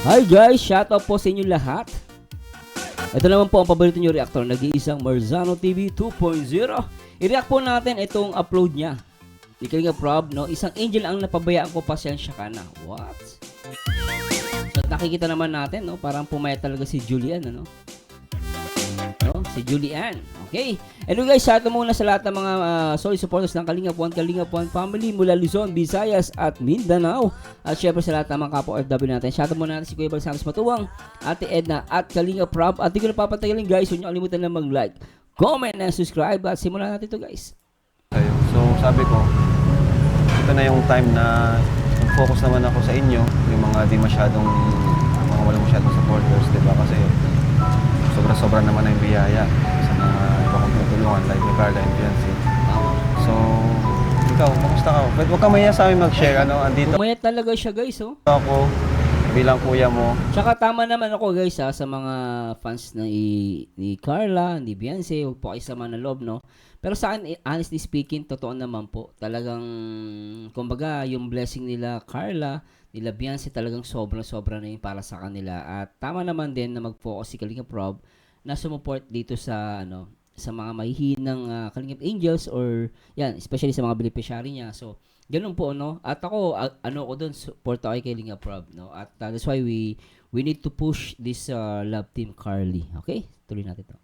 Hi guys, shoutout po sa inyo lahat. Ito naman po ang paborito nyo reactor, nag-iisang Marzano TV 2.0. I-react po natin itong upload niya. Di Kalinga Prob, no? Isang angel ang napabayaan ko, pasensya ka na. What? So nakikita naman natin, no? Parang pumayat talaga si Julian, ano? No? Si Julian. Okay. Anyway guys, shoutout muna sa lahat ng mga solid supporters ng Kalinga Puan family mula Luzon, Visayas at Mindanao. At syempre sa lahat ng mga kapwa OFW natin. Shoutout muna natin si Kuya Bal Santos Matuwang, Ate Edna at Kalinga Prob. At di ko na papatagalin guys, huwag niyo kalimutan na mag-like, comment, and subscribe. At simulan natin ito guys. So sabi ko, ito na yung time na focus naman ako sa inyo, yung mga di masyadong, mga walang masyadong supporters, di ba? Kasi sobra-sobra naman ang biyaya sa mga iba kong tutulungan, like ni Carla and Fiancé. So, ikaw, kamusta ka? But huwag ka maya sa amin mag-share, ano, andito Umayat talaga siya guys, oh. ako bilang kuya mo. Tsaka tama naman ako guys sa mga fans ni Carla, ni Beyonce, huwag po kayo sama na loob, no? Pero sa akin, honestly speaking, totoo naman po. Talagang, kumbaga, yung blessing nila Carla, nila Beyonce, talagang sobra-sobra na yun para sa kanila. At tama naman din na mag-focus si Kalinga Prob na sumuport dito sa, sa mga mahihinang Kalingap Angels or, yan, especially sa mga beneficiary niya. So, ganun po, no? At ako, ako doon, support ako kay Kalinga Prob, no? At that's why we need to push this love team Carly. Okay? Tuloy natin to.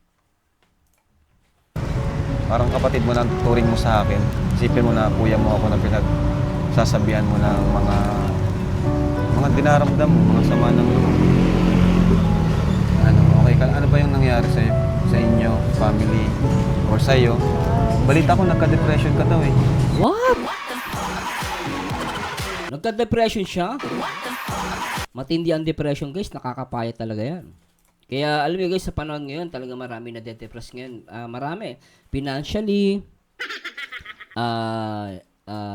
Parang kapatid mo na turing mo sa akin. Isipin mo na kuya mo ako na pinagsasabihan mo ng mga dinaramdam mo, mga sama ng loob. Okay ka? Ano ba yung nangyari sa'yo? Sa inyo, family, or sa'yo? Balita ko nagka-depression ka daw eh. What? Nagka-depression siya? Matindi ang depression guys, nakakapaya talaga yan. Kaya alam niyo guys, sa panahon ngayon, talaga marami na depressed ngayon. Marami. Financially,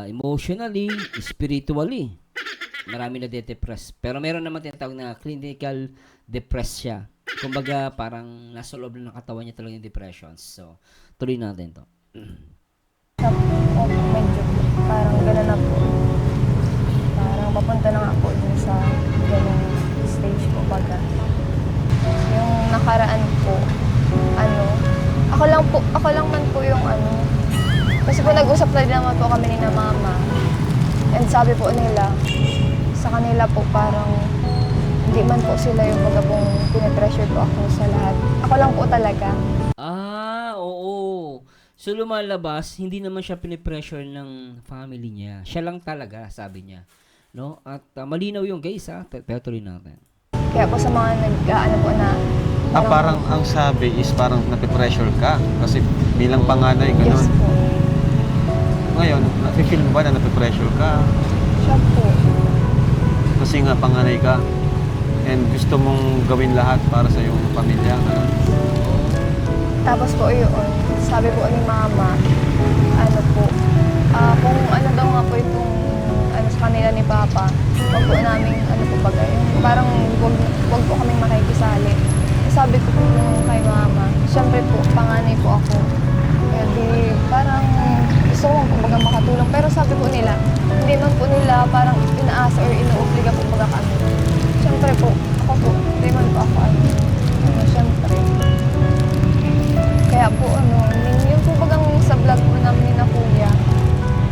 emotionally, spiritually. Marami na depressed. Pero meron naman tinatawag na clinical depressed siya. Kumbaga, parang nasa loob ng katawan niya talaga yung depression. So, tuloy natin to. Medyo parang gano'n na po. Parang papunta na nga po dun sa ganung stage po baga. Yung nakaraan po, ako lang man po yung kasi po nag-usap na din naman po kami ni na mama. And sabi po nila, sa kanila po parang hindi man po sila yung baga pong pinipressure po ako sa lahat. Ako lang po talaga. Oo. So lumalabas, hindi naman siya pinipressure ng family niya. Siya lang talaga, sabi niya. No? At malinaw yung guys, pero tuloy natin. Kaya po sa mga po na... Parang ang sabi is parang napipressure ka kasi bilang panganay, gano'n. Yes po. Ngayon, nafe-feel mo ba na napipressure ka? Siya po. Kasi nga panganay ka and gusto mong gawin lahat para sa iyong pamilya. Tapos po yun, sabi po ni mama, kung ano daw nga po itong sa kanila ni papa, wag po namin po bagay. Parang wag po kaming makikisali. Sabi ko po kay mama, syempre po, panganay po ako. Kaya parang gusto ko kumbaga makatulong. Pero sabi po nila, hindi man po nila parang inaasa or inuobliga po baga kami. Syempre po, ako po, hindi man po ako syempre. Kaya po yun po bagang sa vlog po namin ni na kuya,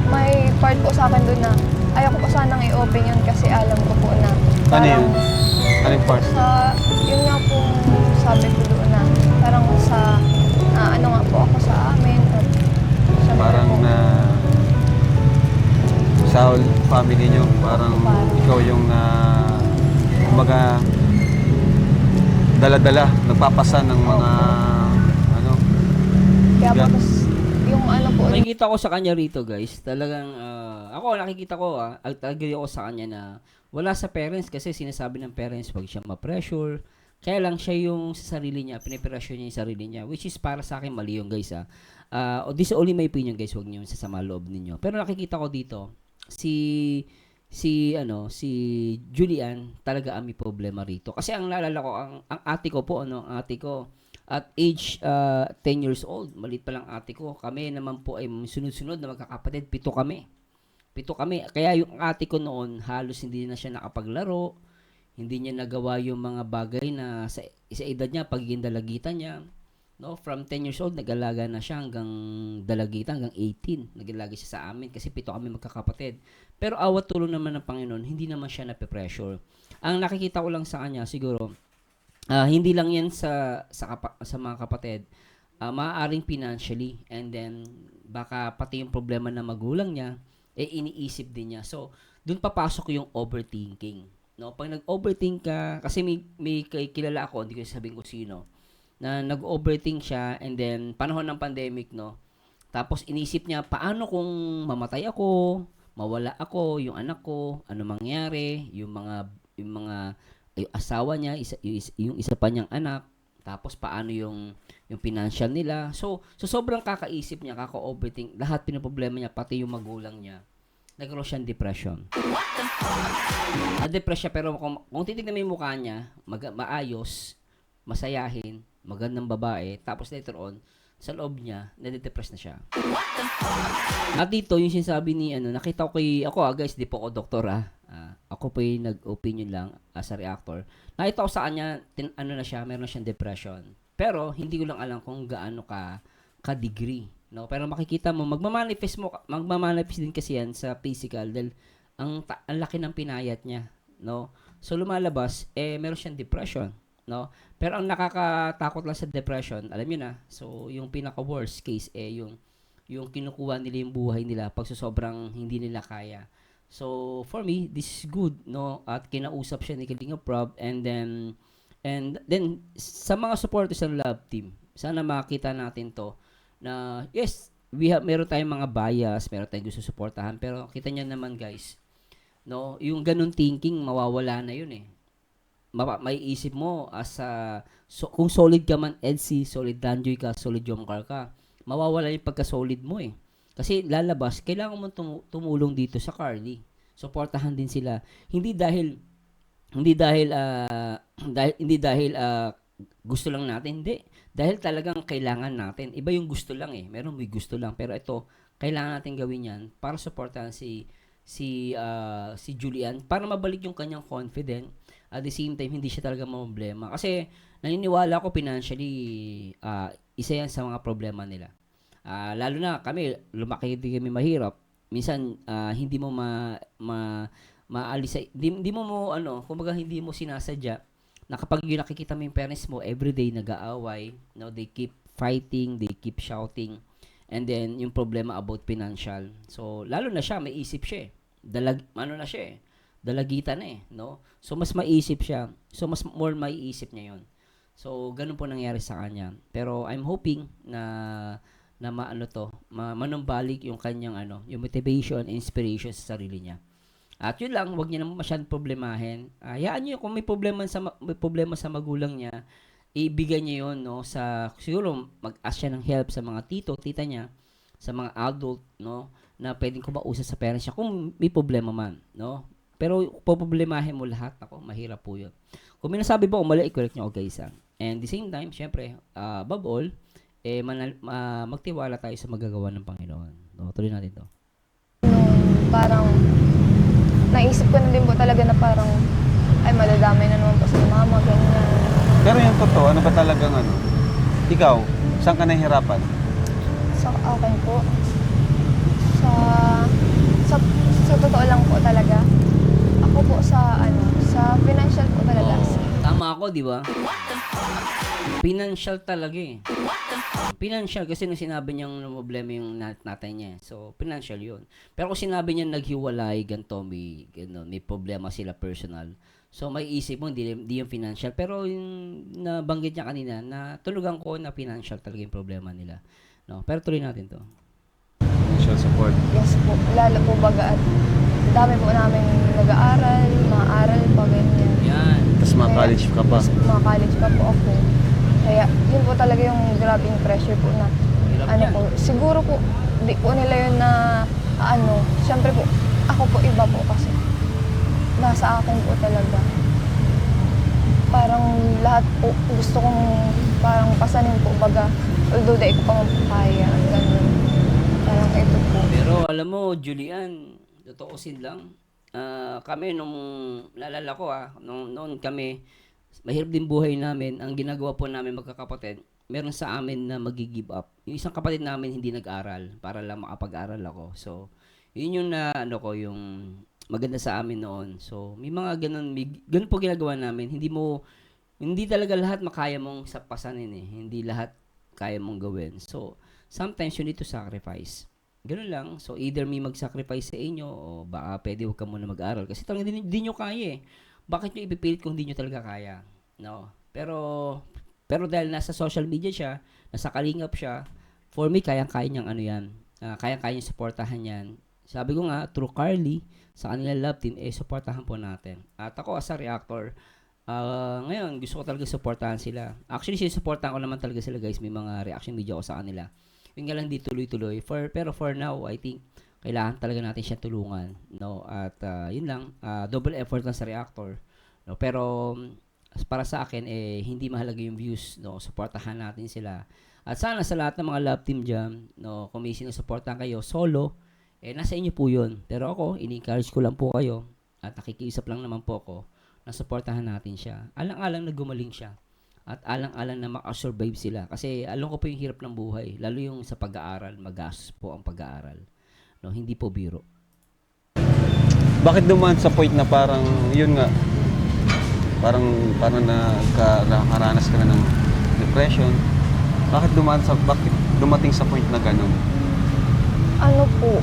may part po sa akin doon na ayaw ko pa sanang i-open yun kasi alam ko po na parang... Ano yung part? Yun nga po sabi ko doon na parang nga po ako sa amin at Parang po, sa family nyo, parang ikaw yung kumbaga dala-dala, nagpapasa ng mga kaya po yung po Nakikita ko sa kanya rito guys, talagang ako nakikita ko agree ako sa kanya na wala sa parents kasi sinasabi ng parents wag siya ma-pressure. Kaya lang siya yung sa sarili niya, pinipressure niya yung sarili niya, which is para sa akin mali yung guys this is only my opinion guys, wag niyo sasama loob ninyo. Pero nakikita ko dito si Julian talaga ang may problema rito. Kasi ang naalala ko ang ate ko po ang ate ko at age 10 years old, maliit pa lang ate ko. Kami naman po ay sunod-sunod na magkakapatid, 7 kami. Kaya yung ate ko noon, halos hindi na siya nakapaglaro. Hindi niya nagawa yung mga bagay na sa edad niya, pagiging dalagitan niya. No, from 10 years old, nag-alaga na siya hanggang dalagitan, hanggang 18. Nag-alaga siya sa amin kasi 7 kami magkakapatid. Pero awat tulong naman ng Panginoon, hindi naman siya nape-pressure. Ang nakikita ko lang sa kanya, siguro, hindi lang yan sa mga kapatid, maaaring financially, and then baka pati yung problema ng magulang niya, iniisip din niya. So, dun papasok yung overthinking. No? Pag nag-overthink ka, kasi may kilala ako, hindi ko sabihin ko sino, na nag-overthink siya, and then panahon ng pandemic, no? Tapos inisip niya, paano kung mamatay ako, mawala ako, yung anak ko, ano mangyari, yung asawa niya, yung isa pa niyang anak, tapos paano yung financial nila. So sobrang kakaisip niya, kaka-overthink, lahat pinoproblema niya, pati yung magulang niya. Nagkaroon siyang depression. Na-depress siya, pero kung titignan mo yung mukha niya, maayos, masayahin, magandang babae, tapos later on, sa loob niya, nade-depress na siya. At dito, yung sinasabi ni, nakita ko guys, di po ako doktor ako po yung nag-opinion lang as a reactor. Nakita ko sa kanya, na siya, meron na siyang depression. Pero, hindi ko lang alam kung gaano ka-degree. No? Pero makikita mo, magmamanifest din kasi yan sa physical dahil ang laki ng pinayat niya. No? So, lumalabas, meron siyang depression. No? Pero ang nakakatakot lang sa depression, alam niyo na, so yung pinaka worst case yung kinukuha nila yung buhay nila pag sobrang hindi nila kaya. So for me, this is good, no? At kinausap siya ni Kalinga Prab, and then sa mga supporters ng Love Team, sana makita natin to na yes, meron tayong mga bias, meron tayong gusto suportahan, pero kita niyo naman guys, no, yung ganun thinking mawawala na yun may isip mo kung solid ka man Edsy, solid Danjoy ka, solid Jomcar ka, mawawala yung pagka-solid mo Kasi lalabas, kailangan mo tumulong dito sa Carly. Suportahan din sila. Hindi dahil gusto lang natin, hindi. Dahil talagang kailangan natin. Iba yung gusto lang Meron may gusto lang, pero ito kailangan natin gawin 'yan para suportahan si Julian para mabalik yung kanyang confidence. At the same time, hindi siya talaga problema. Kasi, naniniwala ko financially, isa yan sa mga problema nila. Lalo na kami, lumaki din kami mahirap. Minsan, hindi mo maalis, hindi mo kumbaga hindi mo sinasadya, na kapag yung nakikita mo yung parents mo, everyday nag-aaway, no, they keep fighting, they keep shouting, and then, yung problema about financial. So, lalo na siya, may isip siya dalagitan no? So, mas maisip siya. So, mas more maiisip niya yon. So, ganun po nangyari sa kanya. Pero, I'm hoping na manumbalik yung kanyang, yung motivation, inspiration sa sarili niya. At yun lang, wag niya naman masyadong problemahin. Hayaan niyo kung may problema sa magulang niya, ibigay niya yon, no? Siguro, mag-ask siya ng help sa mga tito, tita niya, sa mga adult, no? Na pwedeng kumausap sa parents siya kung may problema man, no? Pero poproblemahin mo lahat, mahirap po yun. Kung may nasabi ba, mali, i-correct nyo guys. And the same time, syempre, above all, magtiwala tayo sa magagawa ng Panginoon. No, tuloy natin to. Parang, naisip ko na din po talaga na parang, ay madadamay na naman po sa mama, ganyan. Pero yung totoo, ano ba talagang ikaw, saan ka nahihirapan? Sa akin po, sa totoo lang po talaga, ako po sa financial po talaga. Tama ako, di ba? Financial talaga Financial kasi nung sinabi niyang problema yung natin niya. So, financial yun. Pero kung sinabi niya naghiwalay, may problema sila personal. So, may isip mo, hindi yung financial. Pero yung nabanggit niya kanina, na tulugan ko na financial talaga yung problema nila. No? Pero tuloy natin to. Financial support. Yes po, lalo po baga at dami po namin nag-aaral, mga aral pa ganyan. Yan. Tapos mga college ka pa. Mga college pa po ako. Kaya yun po talaga yung grabing pressure po na siguro po, di po nila yun na syempre po, ako po iba po kasi nasa akin po talaga. Parang lahat po gusto kong parang pasanin po baga, although di ko pa mapakaya, ganun. Parang ito po. Pero alam mo, Julian, totoosin lang, kami nung lalala ko noon kami, mahirap din buhay namin. Ang ginagawa po namin magkakapatid, meron sa amin na magi-give up. Yung isang kapatid namin hindi nag-aral para lang makapag-aral ako. So, yun yung na ano ko, yung maganda sa amin noon. So, may mga ganun po ginagawa namin. Hindi talaga lahat makaya mong pasanin eh. Hindi lahat kaya mong gawin. So, sometimes you need to sacrifice. Ganun lang. So, either may mag-sacrifice sa inyo o baka pwede huwag ka muna mag-aral. Kasi talagang di nyo kaya eh. Bakit nyo ipipilit kung di nyo talaga kaya? No? Pero dahil nasa social media siya, nasa kalingap siya, for me, kayang-kaya niyang ano yan. Kayang-kaya niyang supportahan yan. Sabi ko nga, through Carly, sa kanila love team, supportahan po natin. At ako as a reactor, ngayon, gusto ko talaga supportahan sila. Actually, sinusuportahan ko naman talaga sila guys. May mga reaction video ko sa kanila. Yung nga lang di tuloy-tuloy. Pero for now, I think, kailangan talaga natin siya tulungan. No? At yun lang, double effort lang sa reactor. No? Pero, para sa akin, hindi mahalaga yung views. No? Supportahan natin sila. At sana sa lahat ng mga love team dyan, no? Kung may sinusuportahan kayo, solo, nasa inyo po yun. Pero ako, ini-encourage ko lang po kayo. At nakikiusap lang naman po ako na supportahan natin siya. Alang-alang na gumaling siya. At alang-alang na makasurvive sila. Kasi alam ko po yung hirap ng buhay. Lalo yung sa pag-aaral. Magastos po ang pag-aaral. No, hindi po biro. Bakit dumaan sa point na parang, yun nga, parang nakaranas ka na ng depression? Bakit dumating sa point na ganun? Ano po?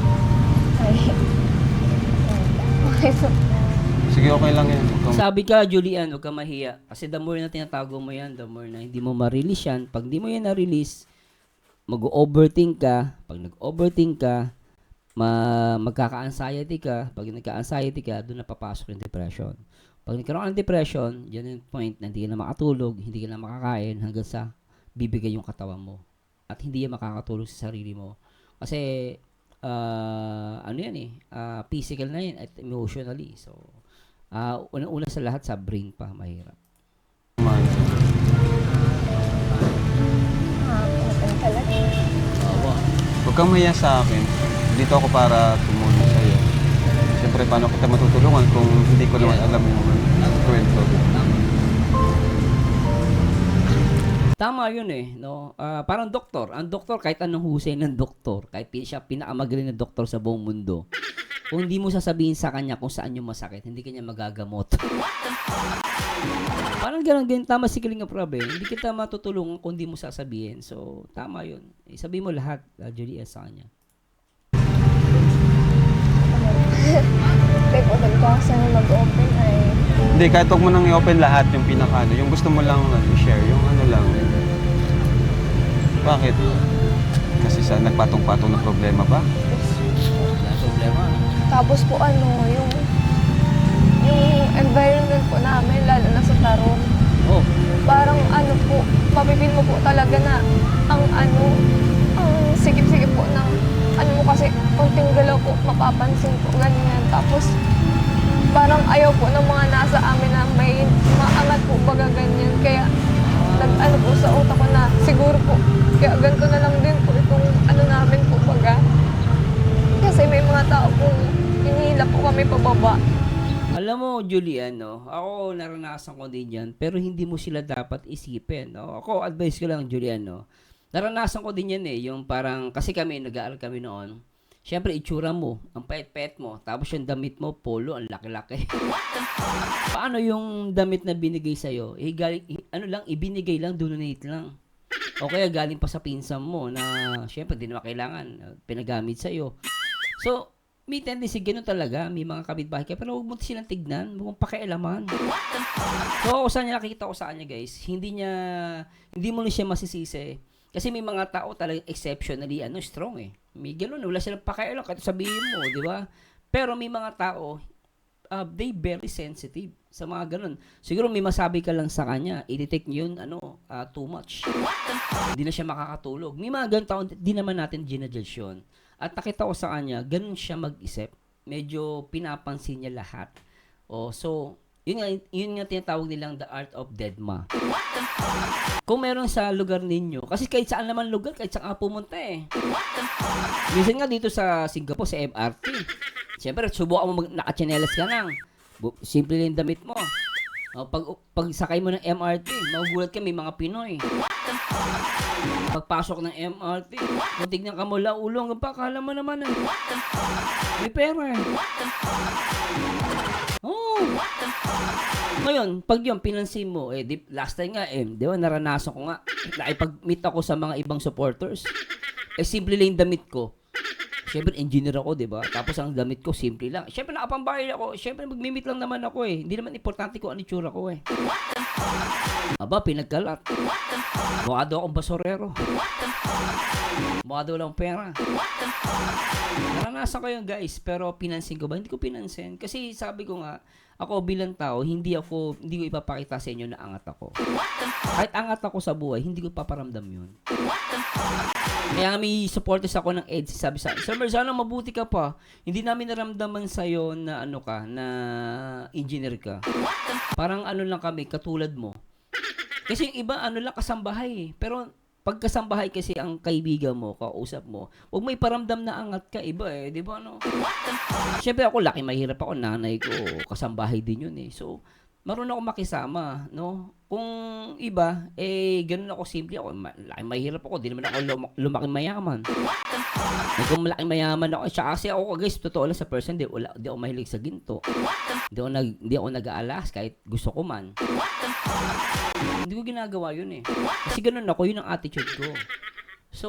Ay. Sige, okay lang yan. Sabi ka, Julian, huwag ka mahiya. Kasi the more na tinatago mo yan, the more na hindi mo ma-release yan. Pag hindi mo yan na-release, mag-overthink ka. Pag nag-overthink ka, magkaka-anxiety ka. Pag nagka-anxiety ka, doon na papasok yung depression. Pag nagkaroon ka ng depression, yan yung point na hindi ka na makatulog, hindi ka na makakain hanggang sa bibigay yung katawan mo. At hindi yan makakatulog sa sarili mo. Kasi, ano yan physical na yan at emotionally. So, unang-una sa lahat, sa brain pa, mahirap. Talaga. Huwag kang maya sa akin. Dito ako para tumulong sa iyo. Siyempre, paano kita matutulungan kung hindi ko naman alam yung kwento. Tama yun no? Parang doktor. Ang doktor, kahit anong husay ng doktor, kahit siya pinakamagaling na doktor sa buong mundo, kung hindi mo sasabihin sa kanya kung saan yung masakit, hindi kanya magagamot. Parang ganun, tama si Kalinga Prab Hindi kita matutulungan kung hindi mo sasabihin. So, tama yun. Sabihin mo lahat, Julia, sa kanya. Kaya po, nagkakasa na mag-open ay... Hindi, kahit huwag mo nang i-open lahat yung pinaka-ano. Yung gusto mo lang i-share, yung ano lang. Bakit? Kasi sa nagpatong-patong na problema ba? Wala problema. Tapos po yung environment po namin, lalo na sa Tarong, Oh, parang po, mapipil mo po talaga na ang sigip-sigip po ng mo kasi konting galaw po, mapapansin po, ganyan. Tapos, parang ayaw po ng mga nasa amin na may maangat po baga ganyan. Kaya, po sa utak ko na siguro po, kaya ganito na lang din po itong namin po baga. Kasi may mga tao pong hinihila po kami pababa. alam mo, Julian, no? Ako, naranasan ko din yan, pero hindi mo sila dapat isipin, no? Ako, advice ko lang, Julian, no? Naranasan ko din yan yung parang, kasi nag-aaral kami noon, syempre, itsura mo, ang payat-payat mo, tapos yung damit mo, polo, ang laki-laki. Paano yung damit na binigay sa'yo? Ibinigay lang, donate lang. O kaya galing pa sa pinsan mo na, syempre, di naman kailangan, pinagamit sa'yo. So, may tendency, ganun talaga, may mga kapitbahay ka, pero huwag mo silang tignan, huwag mong pakialaman. So, ako nakikita ko sa kanya, guys, hindi mo na siya masisisi. Kasi may mga tao talagang exceptionally, strong May ganun, wala silang pakialam, kahit sabihin mo, di ba? Pero may mga tao, they very sensitive sa mga ganun. Siguro may masabi ka lang sa kanya, i-detect yun, too much. Hindi na siya makakatulog. May mga ganun tao, di naman natin ginajudge yun. At nakita ko sa kanya, ganun siya mag-isip. Medyo pinapansin niya lahat. So, yun nga tinatawag nilang the art of deadma. Kung meron sa lugar ninyo, kasi kahit saan naman lugar, kahit saan ka pumunta Minsan nga dito sa Singapore, sa MRT, Siyempre, subukan mo nakachinelas ka lang. Simple lang yung damit mo. Pag sakay mo ng MRT, magugulat ka, may mga Pinoy. Pagpasok ng MRT, kung tignan ka mula ulo hanggang pa, akala mo naman may pera eh. Oh. Ngayon, pag yung pinansin mo, last time nga, di ba, naranasan ko nga, nakipag-meet ako sa mga ibang supporters. Simple lang yung damit ko. Siyempre, engineer ako, di ba? Tapos ang damit ko, simple lang. Siyempre, nakapambahay ako. Siyempre, mag-meet lang naman ako eh. Hindi naman importante kung ano itsura ko eh. Aba, pinagkalat. Mukha daw akong basorero. Mukha daw lang pera. Naranasan ko yun, guys. Pero pinansin ko ba? Hindi ko pinansin. Kasi sabi ko nga, ako bilang tao, hindi ko ipapakita sa inyo na angat ako. Kahit angat ako sa buhay, hindi ko paparamdam yun. Kaya may supporters ako ng EDSA, sabi sa Sir Marzano, mabuti ka pa. Hindi namin naramdaman sa'yo na na engineer ka. Parang lang kami, katulad mo. Kasi yung iba, lang, kasambahay eh. Pero pag kasambahay kasi ang kaibigan mo, kausap mo, huwag may paramdam na angat ka, iba eh, di ba no? Siyempre ako, laki mahirap ako, nanay ko, kasambahay din yun eh. So, marunong ako makisama, no? Kung iba, ganun ako, simple ako, laki mahirap ako, di naman ako lumaki mayaman. Kung malaki mayaman ako, siya kasi ako, guys, totoo lang sa person, di ako mahilig sa ginto. Di ako nag-aalas kahit gusto ko man. Hindi ko ginagawa yun eh. Kasi ganun ako, yun ang attitude ko. So,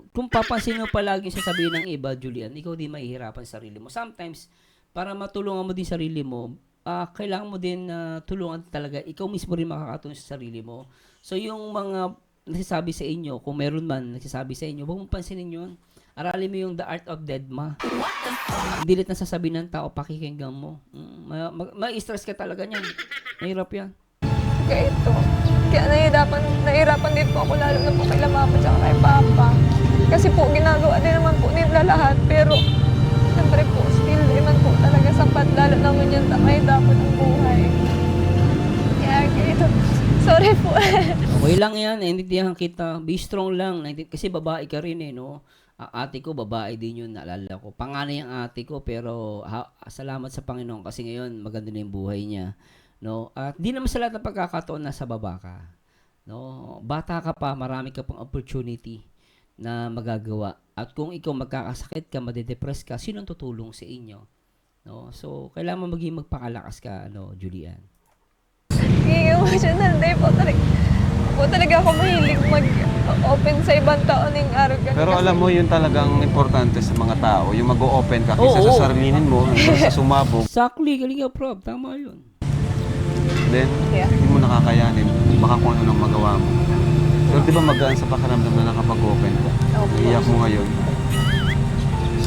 kung papansin mo palagi sasabihin ng iba, Julian, ikaw di mahihirapan sa sarili mo. Sometimes, para matulungan mo din sarili mo, kailangan mo din tulungan talaga. Ikaw mismo rin makakatulong sa sarili mo. So, yung mga nagsasabi sa inyo, kung meron man nagsasabi sa inyo, huwag mong pansinin yun. Aralin mo yung The Art of Deadma. Hindi lit na sasabihin ng tao, pakikinggan mo. Ma-stress ka talaga niyan. Mahirap yan. Kaya ito. Kaya nahihirapan din po ako lalo na po kay Mama at kay Papa. Kasi po ginagawa din naman po nila lahat. Pero siyempre po, still di man po talaga sapat. Lalo naman yung tamay dapat ang buhay. Kaya ito. Sorry po. Okay lang yan. Naintindihan kita. Be strong lang. Kasi babae ka rin eh, no? Ate ko, babae din yun, naalala ko. Panganay ang ate ko, pero salamat sa Panginoon kasi ngayon maganda na yung buhay niya. No? At di naman sa lahat ng pagkakataon nasa baba ka. No? Bata ka pa, marami ka pang opportunity na magagawa. At kung ikaw magkakasakit ka, madedepress ka, sinong tutulong sa inyo? No? So, kailangan mo magpakalakas ka, Julian. Emotional day po talaga ako mahilig mag-open sa ibang tao ng araw. Pero alam mo, yun talagang importante sa mga tao. Yung mag-o-open ka kaysa sa sarilinin mo, sa sumabog. Exactly, Kalinga Prof. Tama yun. Then, hindi mo nakakayanin. Baka kung ano lang magawa mo. Pero di ba magaan sa pakiramdam na nakapag-open ka? Iiyak mo ngayon.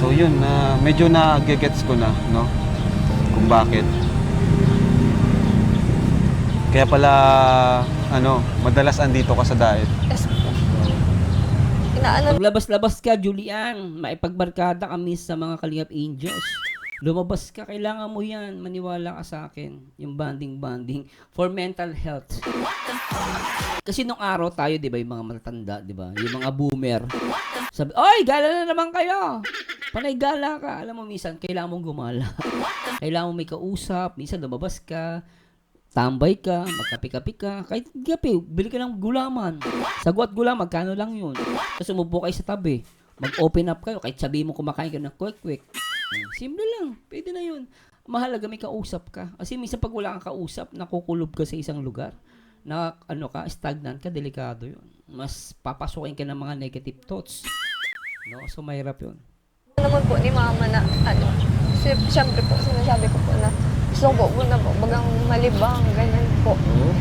So yun, medyo na-gets ko na, no? Kung bakit. Kaya pala, madalas andito ka sa diet. Yes po. Paglabas-labas ka, Julian, maipagbarkada kami sa mga Kalingap Angels. Lumabas ka, kailangan mo yan. Maniwala ka sa akin. Yung banding for mental health. Kasi nung araw tayo, di ba, yung mga matatanda, di ba, yung mga boomer. Sabi, oy, gala na naman kayo. Panay gala ka. Alam mo, minsan, kailangan mong gumala. Kailangan mo may kausap. Minsan, lumabas ka. Tambay ka, magkapi-kapi ka, kahit gapi, bili ka ng gulaman. Sagwat gulaman, magkano lang yun. Tapos umupo kayo sa tabi, mag-open up kayo, kahit sabihin mo kumakain ka ng quick. Simple lang, pwede na yun. Mahalaga may kausap ka. Kasi minsan pag wala kang kausap, nakukulob ka sa isang lugar, na stagnant ka, delikado yun. Mas papasukin ka ng mga negative thoughts. No? So mahirap yun. Naman po ni Mama na, siyempre po, sinasabi ko po na, gusto ko po na po, bagang malibang, ganyan po.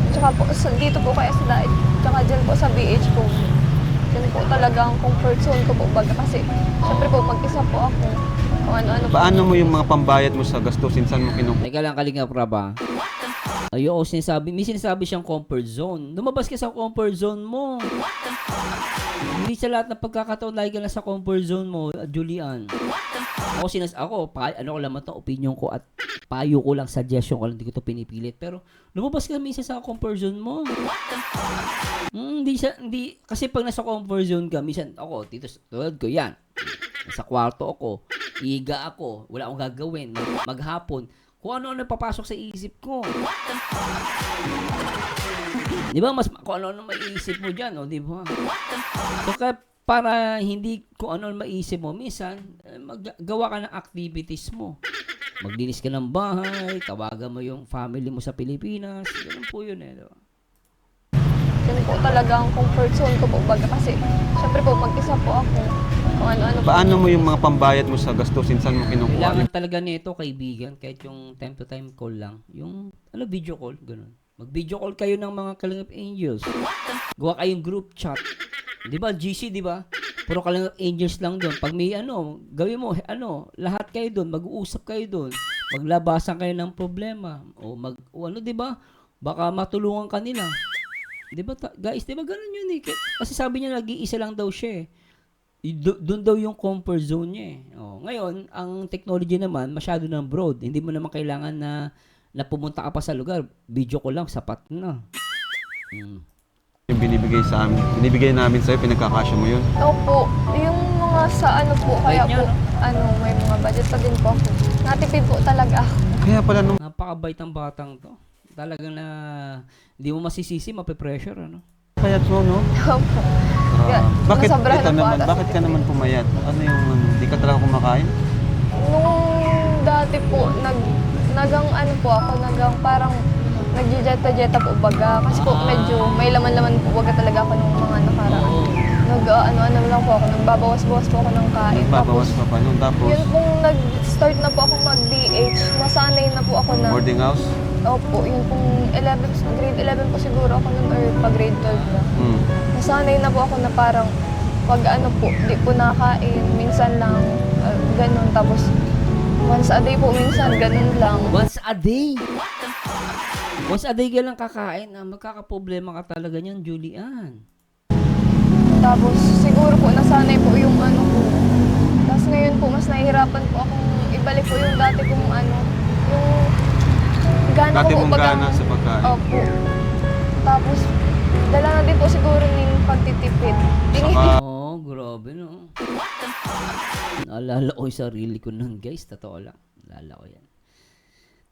Tsaka po, dito po kaya sa diet, tsaka dyan po sa BH po. Dyan po talaga ang comfort zone ko po baga kasi, syempre po, mag-isa po ako. Kung ano-ano po. Paano mo yung mga pambayad mo sa gastusin? Saan mo Teka lang, Kalinga Praba. Ayoko sinasabi, may sinasabi siyang comfort zone. Lumabas ka sa comfort zone mo. Hindi sa lahat ng pagkakataon lagi ka na sa comfort zone mo, Julian. Ako, ano ko lang ito, opinion ko at payo ko lang, suggestion ko lang, hindi ko ito pinipilit. Pero lumabas ka minsan sa comfort zone mo. Kasi pag nasa comfort zone ka, minsan ako, dito tulad ko yan. Sa kwarto ako. Iga ako, wala akong gagawin, maghapon, kung ano-ano papasok sa isip ko. Di ba? Mas kung ano-ano maiisip mo dyan, o di ba? So, kaya para hindi kung ano maiisip mo, minsan, maggawa ka ng activities mo. Maglinis ka ng bahay, tawagan mo yung family mo sa Pilipinas, ganun po yun eh. Diba? Yun po talaga ang comfort zone ko po baga kasi syempre po mag-isa po ako. Kung ano-ano po. Paano mo yung mga pambayad mo sa gastusin? Saan mo kinukuha? Kailangan talaga nito, kaibigan, kahit yung time to time call lang. Yung, video call, ganun. Mag-video call kayo ng mga Kalingap Angels. Gawa kayong group chat. Di ba? GC, di ba? Puro Kalingap Angels lang doon. Pag may gawin mo, lahat kayo doon, mag-uusap kayo doon. Maglabasan kayo ng problema. O di ba? Baka matulungan ka nila. Di ba, guys, di ba ganun yun eh? Kasi sabi niya, nag-iisa lang daw siya eh. Doon daw yung comfort zone niya eh. Ngayon, ang technology naman, masyado ng broad. Hindi mo naman kailangan na pumunta ka pa sa lugar. Video ko lang, sapat na. Yung binibigay namin sa'yo, pinagkakasya mo yun? Opo, yung mga sa ano po, kaya Bait niya, po, may mga budget pa din po ako. Natipid po talaga ako. Kaya pala nung Napakabait ang batang to. Talagang na hindi mo masisisi, mape-pressure, ano? payat mo, no? Opo. Kaya, Bakit nasobrahan ito na po naman? ata sa Bakit ka tipid. naman pumayat? Ano yung di ka talaga kumakain? Nung dati po, nagang parang nagjejeta-jeta po baga. Kasi po medyo may laman-laman po baga talaga ako nung mga nakaraan. Ano lang po ako, nagbabawas-bawas po ako ng kain. Babawas pa pa nun. Tapos, Yun pong nag-start na po ako mag-DH, nasanay na po ako na. boarding house? Opo, yun pong grade 11 po siguro ako nun or pa grade 12 na. Nasanay na po ako na parang pag di po nakain, minsan lang, ganun. Tapos once a day po, minsan ganun lang. Once a day? Once a day ka lang kakain, magkakaproblema ka talaga niyan, Julian. Tapos siguro po nasanay po yung ko. Tapos ngayon po mas nahihirapan po akong ibalik po yung dati kong yung gana Dati ko po mong gana sa pagkain. Opo. Tapos dala na din po siguro ng pagtitipid. Grabe no. Naalala ko yung sarili ko nun, guys. Totoo lang. Naalala ko yan.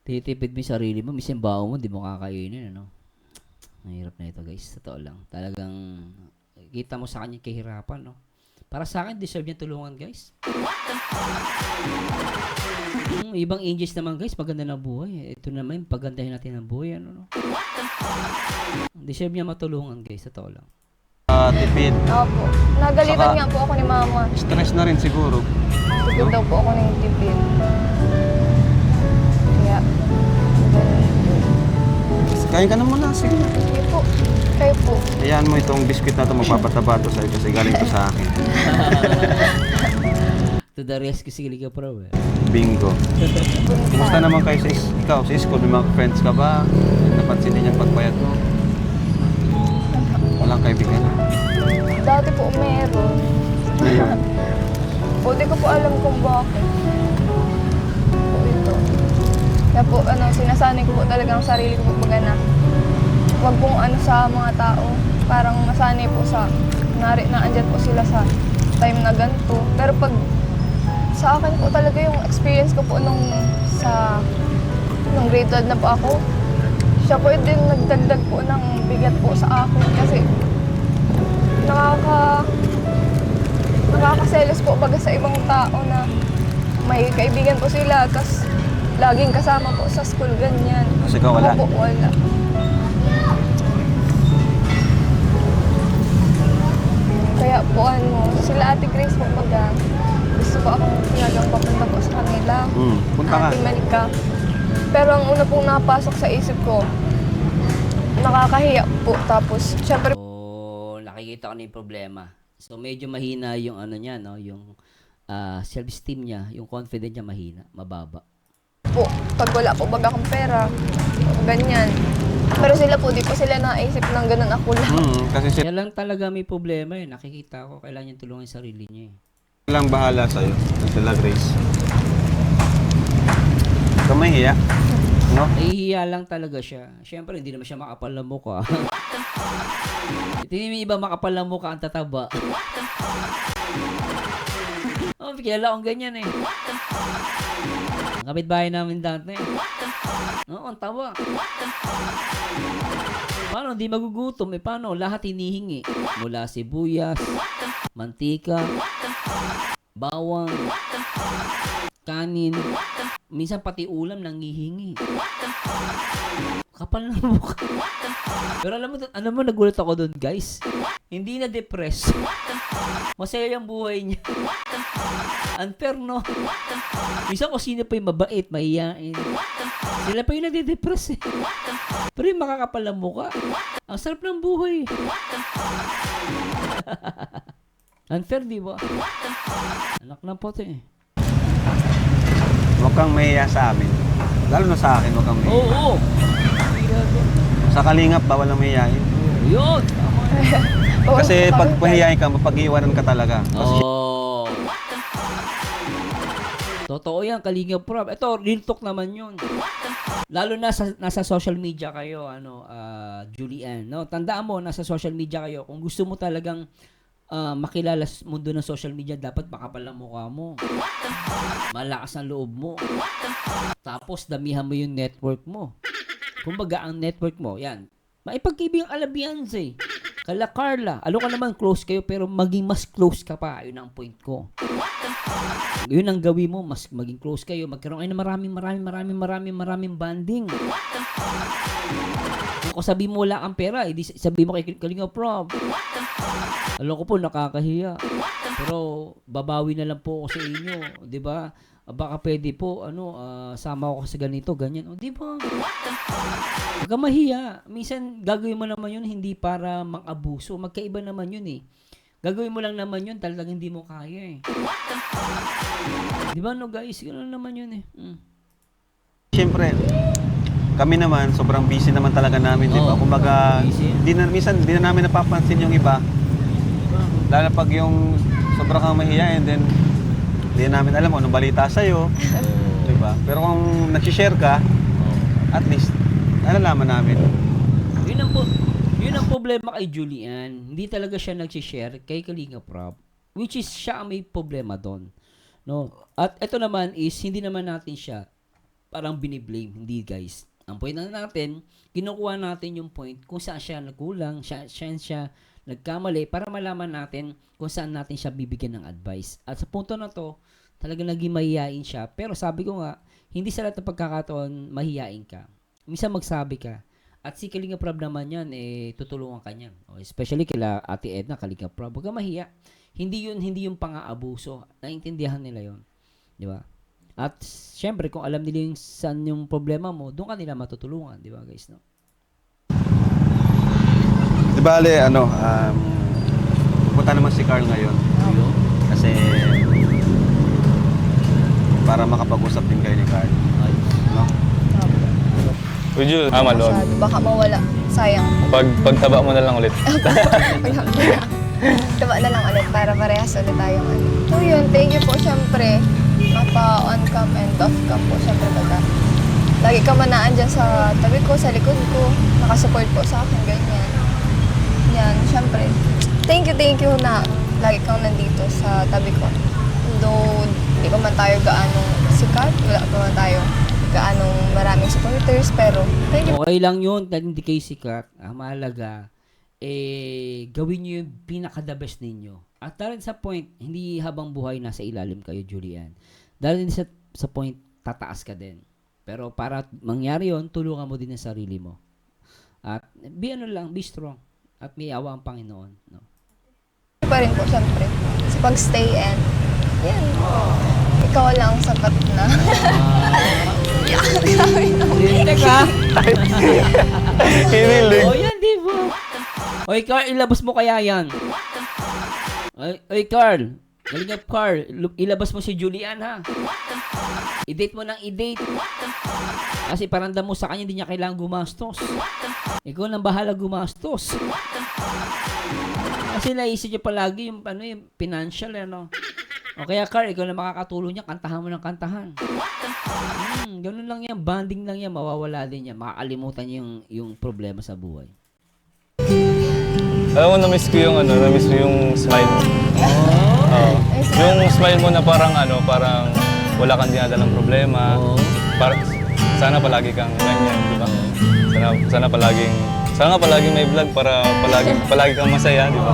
Titipid mo yung sarili mo, minsan baon mo, di mo kakainin, ano? Mahirap na ito, guys. Totoo lang. Talagang, kita mo sa kanya kahirapan, no? Para sa akin, deserve niya tulungan, guys. Ibang angels naman, guys, maganda na buhay. Ito naman, pagandahin natin ang buhay, ano, no? Deserve niya matulungan, guys. Totoo lang. Tipid. Opo. Nagalitan Saka- nga po ako ni mama. Stress na rin siguro. Tipid daw po ako ng tipid. Kaya, Kain ka na muna. Sige. sige po. Kayo po. Hayaan mo itong biscuit na ito. Magpapataba ito sa'yo kasi galing ito sa akin. To the rescue, sige ka, bro. Bingo. Kumusta naman kayo ikaw sa school? May mga friends ka ba? Napansin din yung pagpayat mo? Walang kaibigan. Dati po meron. O, di ko po alam kung bakit. Po ito. Kaya po, sinasanay ko po talaga ang sarili ko po baga na huwag pong sa mga tao. Parang masanay po sa, na andyan po sila sa time na ganito. Pero pag sa akin po talaga yung experience ko po nung grade 12 na po ako, siya po din nagdagdag po ng bigat po sa akin kasi nakakaselos po baga sa ibang tao na may kaibigan po sila tapos laging kasama po sa school ganyan. Kasi ikaw wala? Ako po wala. Kaya po sila Ate Grace po baga gusto po akong talagang papunta po sa kanila. Punta ka. Ate Malika. Pero ang una pong napasok sa isip ko, nakakahiya po. Tapos, syempre Nakikita ko na yung problema. So, medyo mahina yung niya, no? Yung self-esteem niya, yung confidence niya mahina, mababa. po, pag wala po baga akong pera, ganyan. Pero sila po, di po sila naisip ng ganun ako lang. Kasi siya Kaya lang talaga may problema eh. Nakikita ko, kailangan niya tulungan yung sarili niya eh. lang bahala sa'yo. Sila Grace. Ikaw mahihiya? No? Nahihiya lang talaga siya. Siyempre, hindi naman siya makapal na mukha. Ito yung iba makapal na mukha ang tataba. Oh, kilala akong ganyan eh. Ang kapitbahay namin dati. Oo, ang tawa. Paano, hindi magugutom? Eh, paano? Lahat hinihingi. Mula sibuyas, mantika, bawang, kanin, minsan pati ulam nanghihingi. Kapal na mukha. Pero alam mo, nagulat ako doon, guys. Hindi na depressed. Masaya yung buhay niya. Unfair, no? Minsan kung sino pa yung mabait, mahiyain. Sila pa yung nade-depress eh. Pero yung makakapal na mukha, ang sarap ng buhay. Unfair, di ba? Anak ng pote eh. Huwag kang mahiya sa amin. Lalo na sa akin, huwag kang mahiya. Oo. Sa kalingap, bawal na mahiyain. Yun. Tama yan. Kasi pag mahiyain ka, mapag-iwanan ka talaga. Oh. Totoo yan, Kalingap Prab. Ito, real talk naman yun. Lalo na nasa social media kayo, Julian. No? Tandaan mo, nasa social media kayo. Kung gusto mo talagang makilala sa mundo ng social media, dapat makapal ang mukha mo. Malakas ang loob mo. Tapos, damihan mo yung network mo. Kumbaga, ang network mo, yan. Maipagkibing alabians eh. Kala Carla, alam ka naman close kayo pero maging mas close ka pa. Yun ang point ko. Yun ang gawin mo, mas maging close kayo. Magkaroon kayo ng maraming banding. Kung sabi mo wala kang pera, edi sabi mo kay Kalingap Prab. Alam ko po, nakakahiya. Pero babawi na lang po ako sa inyo. 'Di ba? Baka pwede po, sama ako sa ganito, ganyan. O, di ba? Huwag kang mahiya. Minsan, gagawin mo naman yun, hindi para mang-abuso. Magkaiba naman yun eh. Gagawin mo lang naman yun, talagang hindi mo kaya eh. Di ba, no guys? Gano'n naman yun eh. Siyempre, kami naman, sobrang busy naman talaga namin, di ba? Oo, Kumbaga, busy. minsan, di na namin napapansin yung iba. Lalo pag yung sobrang kang mahihain, then, hindi namin alam kung anong balita sa'yo. Di ba? Pero kung nag-share ka, at least, nalalaman namin. Yun ang problema kay Julian. Hindi talaga siya nag-share kay Kalingap Prab. Which is, siya ang may problema doon. No? At ito naman is, hindi naman natin siya parang biniblame. Hindi, guys. Ang point na natin, kinukuha natin yung point kung saan siya nagkulang, saan siya nagkamali para malaman natin kung saan natin siya bibigyan ng advice. At sa punto na to, talaga naging mahihain siya. Pero sabi ko nga, hindi sa lahat ng pagkakataon mahihain ka. Minsan magsabi ka. At si Kalingap Prab naman yan, tutulungan ka niyan. Especially kila Ate Edna, Kalingap Prab. Huwag kang mahiya. Hindi yung pang-aabuso. Naintindihan nila yon, di ba? At syempre, kung alam nila yung saan yung problema mo, doon ka nila matutulungan, di ba guys? No? Di bale, pupunta naman si Carl ngayon. Kasi, para makapag-usap din kayo ni Carl. No? Would you? Malod. Masyado. Baka mawala. Sayang. Pagtaba mo na lang ulit. Taba na lang ulit para parehas ulit tayong ano. So yun, thank you po syempre. Mapa-on cam and off cam po syempre baga. Lagi ka manaan dyan sa tabi ko, sa likod ko. Nakasupport po sa akin, ganyan. Yan, syempre. Thank you na lagi kang nandito sa tabi ko. Though, di pa man tayo gaanong sikat, wala pa man tayo gaanong maraming supporters, pero thank you. Okay lang yun, dahil hindi kayo sikat. Ang mahalaga, gawin nyo yung pinaka-the best ninyo. At dahil sa point, hindi habang buhay nasa ilalim kayo, Julian. Dahil sa point, tataas ka din. Pero para mangyari yun, tulungan mo din ang sarili mo. At be strong. At may awa ang Panginoon. No? Pa rin po, syempre. Sa pag-stay and, yan. Ikaw lang sapat na. Teka. Hinilig. O yan, di ba? Oy, Carl, ilabas mo kaya yan. Oy, Carl. Kalingap Carl, ilabas mo si Julian, ha? I-date mo ng i-date. Kasi parandam mo sa kanya, hindi niya kailangan gumastos. Ikaw nang bahala gumastos. Kasi naisip niya palagi yung, yung financial, O kaya, Carl, ikaw na makakatulong niya, kantahan mo ng kantahan. Ganun lang yan, bonding lang yan, mawawala din yan. Makakalimutan niya yung problema sa buhay. Alam mo, na-miss ko yung smile mo. Oh! Oo. Ay, Yung smile mo na parang ano, parang wala kang dinadalang problema. Oo. Parang sana palagi kang ganyan, di ba? Sana palaging may vlog para palagi kang masaya, di ba?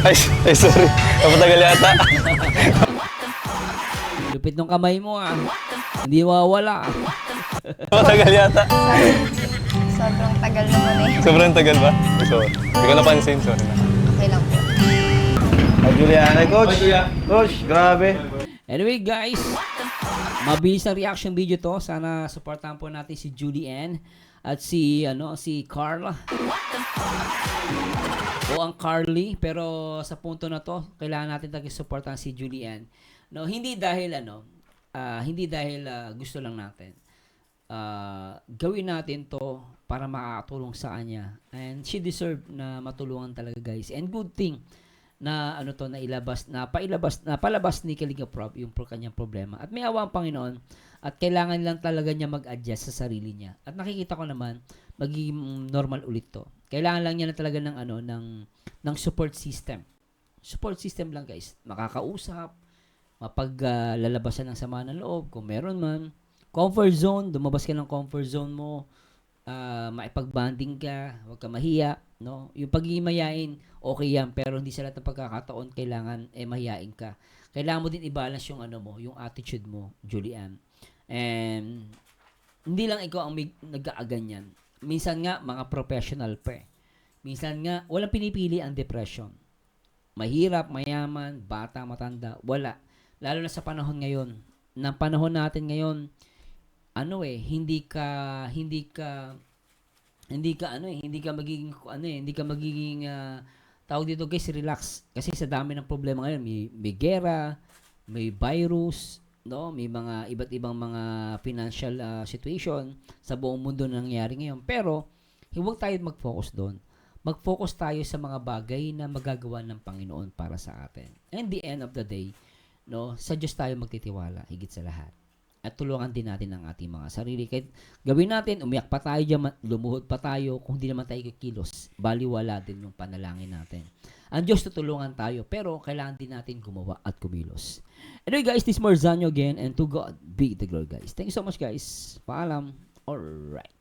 Ay, sorry. Napatagal yata. Lupit ng kamay mo ah. Hindi mawawala. Napatagal yata. sobrang tagal naman eh. Sobrang tagal ba? Sorry. Hindi ko napansin, sorry na. Okay lang po. Hi, Julian. Hi, Coach. Coach, grabe. Anyway guys, mabilis na reaction video to. Sana supportahan po natin si Julie Ann at si Carla. O ang Carly, pero sa punto na to, kailangan natin talaga supportahan si Julie Ann. No, hindi dahil gusto lang natin. Gawin natin to para makakatulong sa kanya. And she deserve na matulungan talaga guys. And good thing na napalabas ni Kalinga Prab yung kanyang problema. At may awa ang Panginoon at kailangan lang talaga niya mag-adjust sa sarili niya. At nakikita ko naman magiging normal ulit to. Kailangan lang niya na talaga ng support system. Support system lang guys. Makakausap, mapaglalabasan ng sama ng loob kung meron man. Comfort zone, lumabas ka ng comfort zone mo. Maipag-bonding ka, huwag ka mahiya, no? Yung pagiging mahiyain, okay yan, pero hindi sa lahat ng pagkakataon kailangan mahiyain ka. Kailangan mo din i-balance yung yung attitude mo, Julian. And hindi lang ikaw ang nag-aaganyan. Minsan nga mga professional pa. Minsan nga walang pinipili ang depression. Mahirap, mayaman, bata, matanda, wala. Lalo na sa panahon ngayon. Ng panahon natin ngayon, hindi ka magiging tawag dito guys, relax. Kasi sa dami ng problema ngayon, may gera, may virus, no? May mga iba't ibang mga financial situation sa buong mundo na nangyayari ngayon. Pero huwag tayo mag-focus doon. Mag-focus tayo sa mga bagay na magagawa ng Panginoon para sa atin. And the end of the day, no, sa Diyos tayo magtitiwala higit sa lahat. At tulungan din natin ang ating mga sarili. Kahit gawin natin, umiyak pa tayo dyan, lumuhod pa tayo, kung hindi naman tayo kikilos, baliwala din yung panalangin natin. Ang Diyos tutulungan tayo, pero kailangan din natin gumawa at kumilos. Anyway guys, this is Marzano again, and to God be the glory guys. Thank you so much guys. Paalam. Alright.